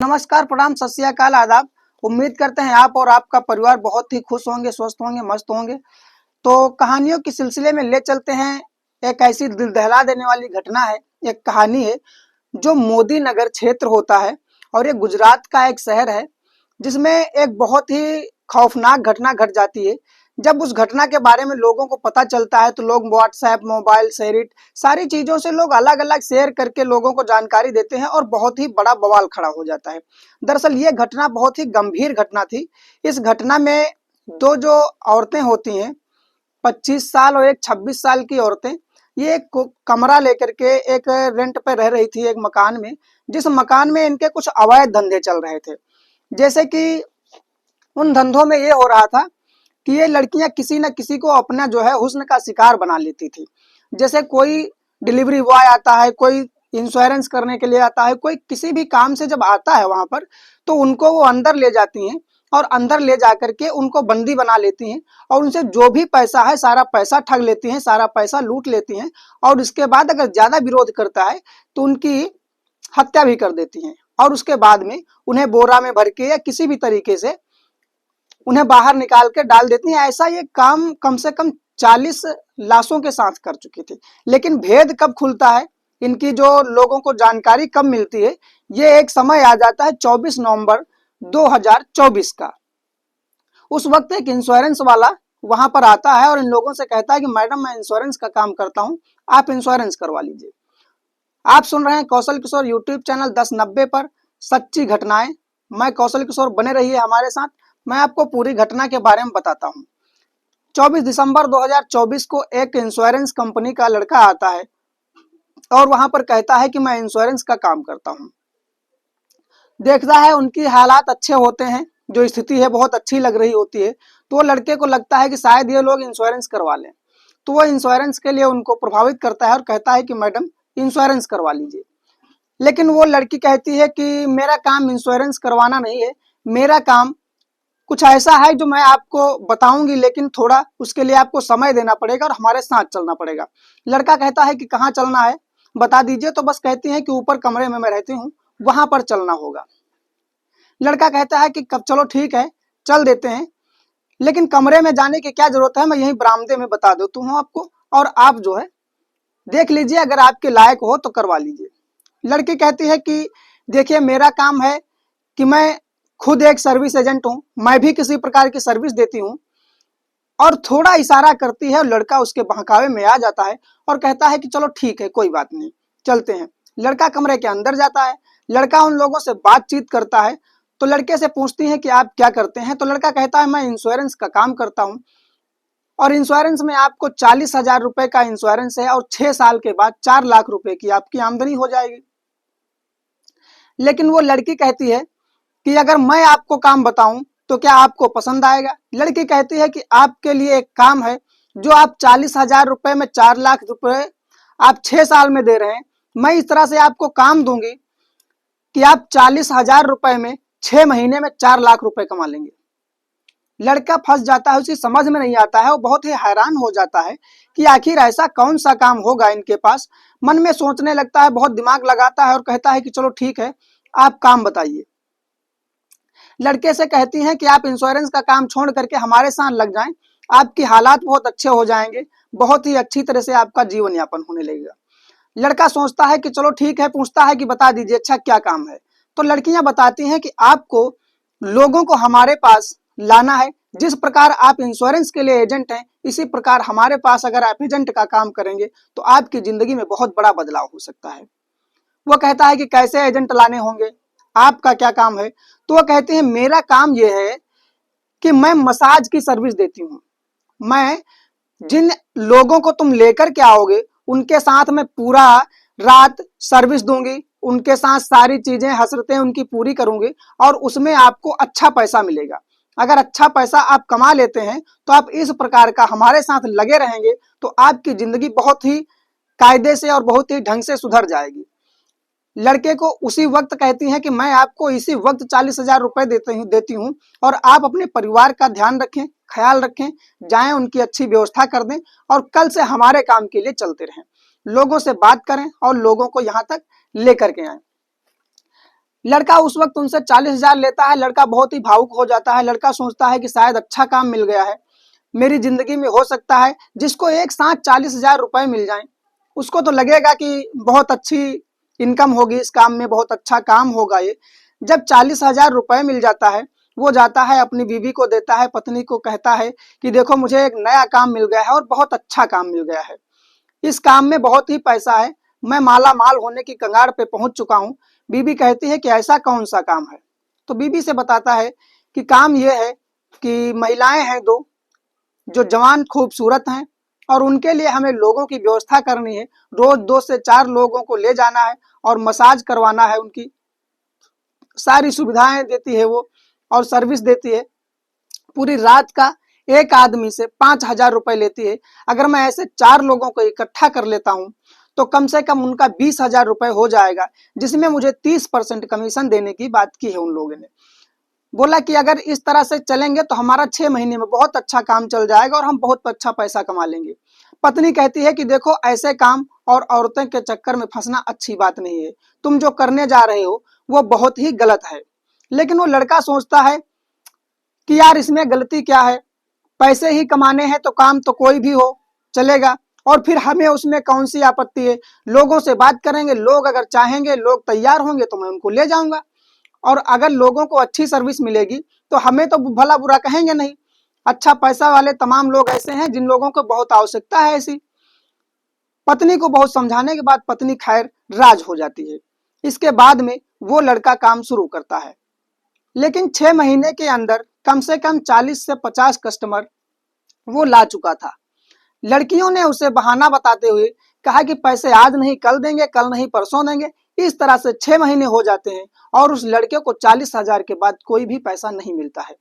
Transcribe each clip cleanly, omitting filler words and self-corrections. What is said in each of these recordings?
नमस्कार, प्रणाम, सत श्री अकाल, आदाब। उम्मीद करते हैं आप और आपका परिवार बहुत ही खुश होंगे, स्वस्थ होंगे, मस्त होंगे। तो कहानियों के सिलसिले में ले चलते हैं। एक ऐसी दिल दहला देने वाली घटना है, एक कहानी है जो मोदी नगर क्षेत्र होता है और ये गुजरात का एक शहर है जिसमें एक बहुत ही खौफनाक घटना घट जाती है। जब उस घटना के बारे में लोगों को पता चलता है तो लोग व्हाट्सएप, मोबाइल, शेयरिट सारी चीजों से लोग अलग अलग शेयर करके लोगों को जानकारी देते हैं और बहुत ही बड़ा बवाल खड़ा हो जाता है। दरअसल ये घटना बहुत ही गंभीर घटना थी। इस घटना में दो जो औरतें होती हैं, 25 साल और एक 26 साल की औरतें, ये एक कमरा लेकर के एक रेंट पे रह रही थी एक मकान में, जिस मकान में इनके कुछ अवैध धंधे चल रहे थे। जैसे कि उन धंधों में ये हो रहा था कि ये लड़कियां किसी न किसी को अपना जो है हुस्न का शिकार बना लेती थी। जैसे कोई डिलीवरी बॉय आता है, कोई इंश्योरेंस करने के लिए आता है, कोई किसी भी काम से जब आता है वहां पर, तो उनको वो अंदर ले जाती हैं और अंदर ले जाकर के उनको बंदी बना लेती हैं और उनसे जो भी पैसा है सारा पैसा ठग लेती हैं, सारा पैसा लूट लेती हैं। और उसके बाद अगर ज्यादा विरोध करता है तो उनकी हत्या भी कर देती हैं और उसके बाद में उन्हें बोरा में भर के या किसी भी तरीके से उन्हें बाहर निकाल के डाल देती हैं। ऐसा ये काम कम से कम 40 लाशों के साथ कर चुकी थी। लेकिन भेद कब खुलता है, इनकी जो लोगों को जानकारी कब मिलती है, ये एक समय आ जाता है 24 नवंबर 2024 का। उस वक्त एक इंश्योरेंस वाला वहां पर आता है और इन लोगों से कहता है कि मैडम, मैं इंश्योरेंस का काम करता हूं, आप इंश्योरेंस करवा लीजिए। आप सुन रहे हैं कौशल किशोर यूट्यूब चैनल 1090 पर सच्ची घटनाएं। मैं कौशल किशोर, बने रहिए हमारे साथ। मैं आपको पूरी घटना के बारे में बताता हूं। 24 दिसंबर 2024 को एक इंश्योरेंस कंपनी का लड़का आता है और वहां पर कहता है कि मैं इंश्योरेंस का काम करता हूं। देखता है उनकी हालात अच्छे होते हैं, जो स्थिति है बहुत अच्छी लग रही होती है, तो वो लड़के को लगता है कि शायद ये लोग इंश्योरेंस करवा लें। तो वो इंश्योरेंस के लिए उनको प्रभावित करता है और कहता है कि मैडम, इंश्योरेंस करवा लीजिए। लेकिन वो लड़की कहती है कि मेरा काम इंश्योरेंस करवाना नहीं है, मेरा काम कुछ ऐसा है जो मैं आपको बताऊंगी, लेकिन थोड़ा उसके लिए आपको समय देना पड़ेगा और हमारे साथ चलना पड़ेगा। लड़का कहता है कि कहाँ चलना है, बता दीजिए। तो बस कहती है कि ऊपर कमरे में मैं रहती हूँ, वहां पर चलना होगा। लड़का कहता है कि कब, चलो ठीक है, चल देते हैं, लेकिन कमरे में जाने की क्या जरूरत है, मैं यहीं बरामदे में बता देता हूँ आपको, और आप जो है देख लीजिए, अगर आपके लायक हो तो करवा लीजिए। लड़की कहती है कि देखिए, मेरा काम है कि मैं खुद एक सर्विस एजेंट हूं, मैं भी किसी प्रकार की सर्विस देती हूं। और थोड़ा इशारा करती है और लड़का उसके बहकावे में आ जाता है और कहता है कि चलो ठीक है, कोई बात नहीं, चलते हैं। लड़का कमरे के अंदर जाता है। लड़का उन लोगों से बातचीत करता है। तो लड़के से पूछती है कि आप क्या करते हैं। तो लड़का कहता है मैं इंश्योरेंस का काम करता हूं और इंश्योरेंस में आपको 40,000 रुपए का इंश्योरेंस है और 6 साल के बाद 4 लाख रुपए की आपकी आमदनी हो जाएगी। लेकिन वो लड़की कहती है कि अगर मैं आपको काम बताऊं तो क्या आपको पसंद आएगा। लड़की कहती है कि आपके लिए एक काम है जो आप 40,000 रुपए में 4 लाख रुपए आप 6 साल में दे रहे हैं, मैं इस तरह से आपको काम दूंगी कि आप 40,000 रुपए में 6 महीने में 4 लाख रुपए कमा लेंगे। लड़का फंस जाता है, उसे समझ में नहीं आता है, वो बहुत ही हैरान हो जाता है कि आखिर ऐसा कौन सा काम होगा इनके पास। मन में सोचने लगता है, बहुत दिमाग लगाता है और कहता है कि चलो ठीक है, आप काम बताइए। लड़के से कहती हैं कि आप इंश्योरेंस का काम छोड़ करके हमारे साथ लग जाएं, आपकी हालात बहुत अच्छे हो जाएंगे, बहुत ही अच्छी तरह से आपका जीवन यापन होने लगेगा। लड़का सोचता है कि चलो ठीक है, पूछता है कि बता दीजिए अच्छा क्या काम है। तो लड़कियां बताती हैं कि आपको लोगों को हमारे पास लाना है। जिस प्रकार आप इंश्योरेंस के लिए एजेंट हैं, इसी प्रकार हमारे पास अगर आप एजेंट का काम करेंगे तो आपकी जिंदगी में बहुत बड़ा बदलाव हो सकता है। वो कहता है कि कैसे एजेंट लाने होंगे, आपका क्या काम है। तो वो कहते हैं मेरा काम यह है कि मैं मसाज की सर्विस देती हूँ। मैं जिन लोगों को तुम लेकर के आओगे उनके साथ मैं पूरा रात सर्विस दूंगी, उनके साथ सारी चीजें हसरतें उनकी पूरी करूंगी और उसमें आपको अच्छा पैसा मिलेगा। अगर अच्छा पैसा आप कमा लेते हैं तो आप इस प्रकार का हमारे साथ लगे रहेंगे तो आपकी जिंदगी बहुत ही कायदे से और बहुत ही ढंग से सुधर जाएगी। लड़के को उसी वक्त कहती हैं कि मैं आपको इसी वक्त 40,000 रुपए देती हूँ और आप अपने परिवार का ध्यान रखें, ख्याल रखें, जाएं, उनकी अच्छी व्यवस्था कर दें और कल से हमारे काम के लिए चलते रहें, लोगों से बात करें और लोगों को यहाँ तक लेकर के आए। लड़का उस वक्त उनसे 40,000 लेता है। लड़का बहुत ही भावुक हो जाता है। लड़का सोचता है कि शायद अच्छा काम मिल गया है, मेरी जिंदगी में हो सकता है जिसको एक साथ 40,000 रुपए मिल जाएं, उसको तो लगेगा कि बहुत अच्छी इनकम होगी इस काम में, बहुत अच्छा काम होगा ये। जब 40,000 रुपए मिल जाता है, वो जाता है अपनी बीवी को देता है, पत्नी को कहता है कि देखो मुझे एक नया काम मिल गया है और बहुत अच्छा काम मिल गया है, इस काम में बहुत ही पैसा है, मैं माला माल होने की कगार पे पहुंच चुका हूं। बीबी कहती है कि ऐसा कौन सा काम है? तो बीबी से बताता है कि काम यह है कि महिलाएं हैं दो जो जवान खूबसूरत हैं और उनके लिए हमें लोगों की व्यवस्था करनी है। रोज 2 से 4 लोगों को ले जाना है और मसाज करवाना है, उनकी सारी सुविधाएं देती है वो और सर्विस देती है। पूरी रात का एक आदमी से 5,000 रुपए लेती है। अगर मैं ऐसे 4 लोगों को इकट्ठा कर लेता हूं तो कम से कम उनका 20,000 रुपए हो जाएगा, जिसमें मुझे 30% कमीशन देने की बात की है उन लोगों ने। बोला कि अगर इस तरह से चलेंगे तो हमारा 6 महीने में बहुत अच्छा काम चल जाएगा और हम बहुत अच्छा पैसा कमा लेंगे। पत्नी कहती है कि देखो ऐसे काम और औरतों के चक्कर में फंसना अच्छी बात नहीं है, तुम जो करने जा रहे हो वो बहुत ही गलत है। लेकिन वो लड़का सोचता है कि यार इसमें गलती क्या है, पैसे ही कमाने हैं तो काम तो कोई भी हो चलेगा, और फिर हमें उसमें कौन सी आपत्ति है, लोगों से बात करेंगे, लोग अगर चाहेंगे, लोग तैयार होंगे तो मैं उनको ले जाऊंगा, और अगर लोगों को अच्छी सर्विस मिलेगी तो हमें तो भला बुरा कहेंगे नहीं। अच्छा पैसा वाले तमाम लोग ऐसे हैं जिन लोगों को बहुत आवश्यकता है ऐसी। पत्नी को बहुत समझाने के बाद पत्नी खैर राज हो जाती है। इसके बाद में वो लड़का काम शुरू करता है, लेकिन 6 महीने के अंदर कम से कम 40 से 50 कस्टमर वो ला चुका था। लड़कियों ने उसे बहाना बताते हुए कहा कि पैसे आज नहीं कल देंगे, कल नहीं परसों देंगे। इस तरह से 6 महीने हो जाते हैं और उस लड़के को 40,000 के बाद कोई भी पैसा नहीं मिलता है।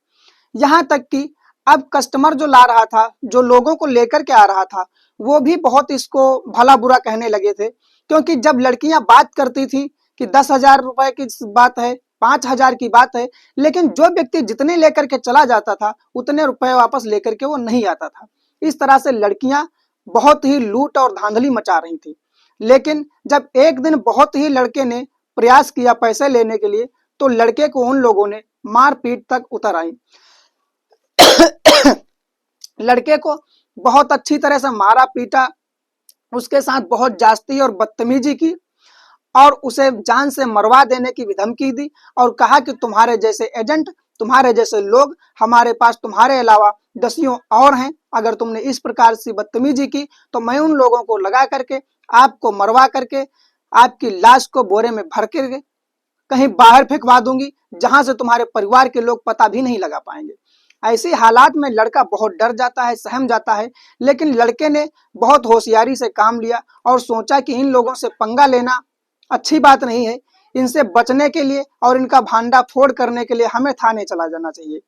यहाँ तक कि अब कस्टमर जो ला रहा था, जो लोगों को लेकर के आ रहा था, वो भी बहुत इसको भला बुरा कहने लगे थे, क्योंकि जब लड़कियां बात करती थी कि 10,000 रुपए की बात है, 5,000 की बात है, लेकिन जो व्यक्ति जितने लेकर के चला जाता था उतने रुपए वापस लेकर के वो नहीं आता था। इस तरह से लड़कियां बहुत ही लूट और धांधली मचा रही थी। लेकिन जब एक दिन बहुत ही लड़के ने प्रयास किया पैसे लेने के लिए, तो लड़के को उन लोगों ने मारपीट तक उतर आई। लड़के को बहुत अच्छी तरह से मारा पीटा, उसके साथ बहुत जास्ती और बदतमीजी की और उसे जान से मरवा देने की भी धमकी दी और कहा कि तुम्हारे जैसे एजेंट, तुम्हारे जैसे लोग हमारे पास तुम्हारे अलावा दसियों और हैं, अगर तुमने इस प्रकार से बदतमीजी की तो मैं उन लोगों को लगा करके आपको मरवा करके आपकी लाश को बोरे में भर के कहीं बाहर फेंकवा दूंगी, जहां से तुम्हारे परिवार के लोग पता भी नहीं लगा पाएंगे। ऐसी हालात में लड़का बहुत डर जाता है, सहम जाता है, लेकिन लड़के ने बहुत होशियारी से काम लिया और सोचा कि इन लोगों से पंगा लेना अच्छी बात नहीं है, इनसे बचने के लिए और इनका भांडा फोड़ करने के लिए हमें थाने चला जाना चाहिए।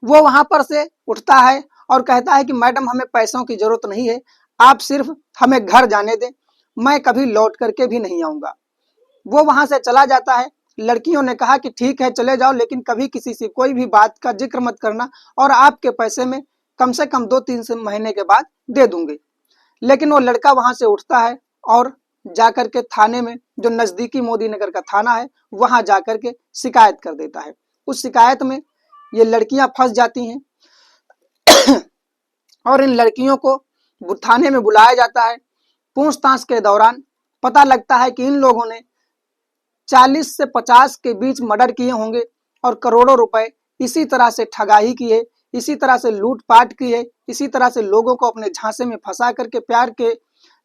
वो वहां पर से उठता है और कहता है कि मैडम हमें पैसों की जरूरत नहीं है, आप सिर्फ हमें घर जाने दें, मैं कभी लौट करके भी नहीं आऊंगा। वो वहां से चला जाता है। लड़कियों ने कहा कि ठीक है चले जाओ, लेकिन कभी किसी से कोई भी बात का जिक्र मत करना और आपके पैसे में कम से कम 2-3 महीने के बाद दे दूंगी। लेकिन वो लड़का वहां से उठता है और जाकर के थाने में, जो नजदीकी मोदी नगर का थाना है, वहां जाकर के शिकायत कर देता है। उस शिकायत में ये लड़कियां फंस जाती हैं और इन लड़कियों को थाने में बुलाया जाता है। पूछताछ के दौरान पता लगता है कि इन लोगों ने 40 से 50 के बीच मर्डर किए होंगे और करोड़ों रुपए इसी तरह से ठगाई की है, इसी तरह से लूटपाट की है, इसी तरह से लोगों को अपने झांसे में फंसा करके, प्यार के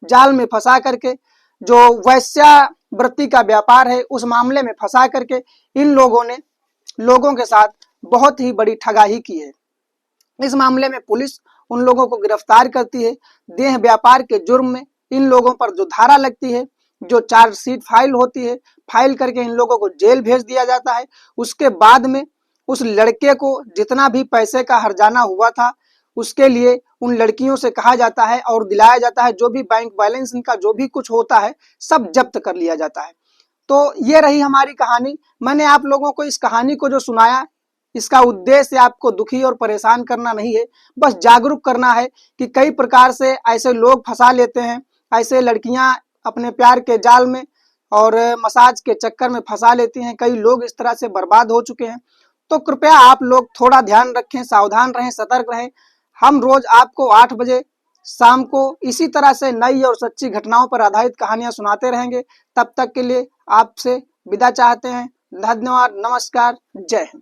जाल में फंसा करके, जो वैश्यावृत्ति का व्यापार है उस मामले में फंसा करके इन लोगों ने लोगों के साथ बहुत ही बड़ी ठगाई की है। इस मामले में पुलिस उन लोगों को गिरफ्तार करती है। देह व्यापार के जुर्म में इन लोगों पर जो धारा लगती है, जो चार्जशीट फाइल होती है, फाइल करके इन लोगों को जेल भेज दिया जाता है। उसके बाद में उस लड़के को जितना भी पैसे का हर्जाना हुआ था उसके लिए उन लड़कियों से कहा जाता है और दिलाया जाता है, जो भी बैंक बैलेंस इनका जो भी कुछ होता है सब जब्त कर लिया जाता है। तो ये रही हमारी कहानी। मैंने आप लोगों को इस कहानी को जो सुनाया, इसका उद्देश्य आपको दुखी और परेशान करना नहीं है, बस जागरूक करना है कि कई प्रकार से ऐसे लोग फंसा लेते हैं, ऐसे लड़कियां अपने प्यार के जाल में और मसाज के चक्कर में फंसा लेती हैं। कई लोग इस तरह से बर्बाद हो चुके हैं। तो कृपया आप लोग थोड़ा ध्यान रखें, सावधान रहें, सतर्क रहें। हम रोज आपको 8 बजे शाम को इसी तरह से नई और सच्ची घटनाओं पर आधारित कहानियां सुनाते रहेंगे। तब तक के लिए आपसे विदा चाहते हैं। धन्यवाद, नमस्कार, जय हिंद।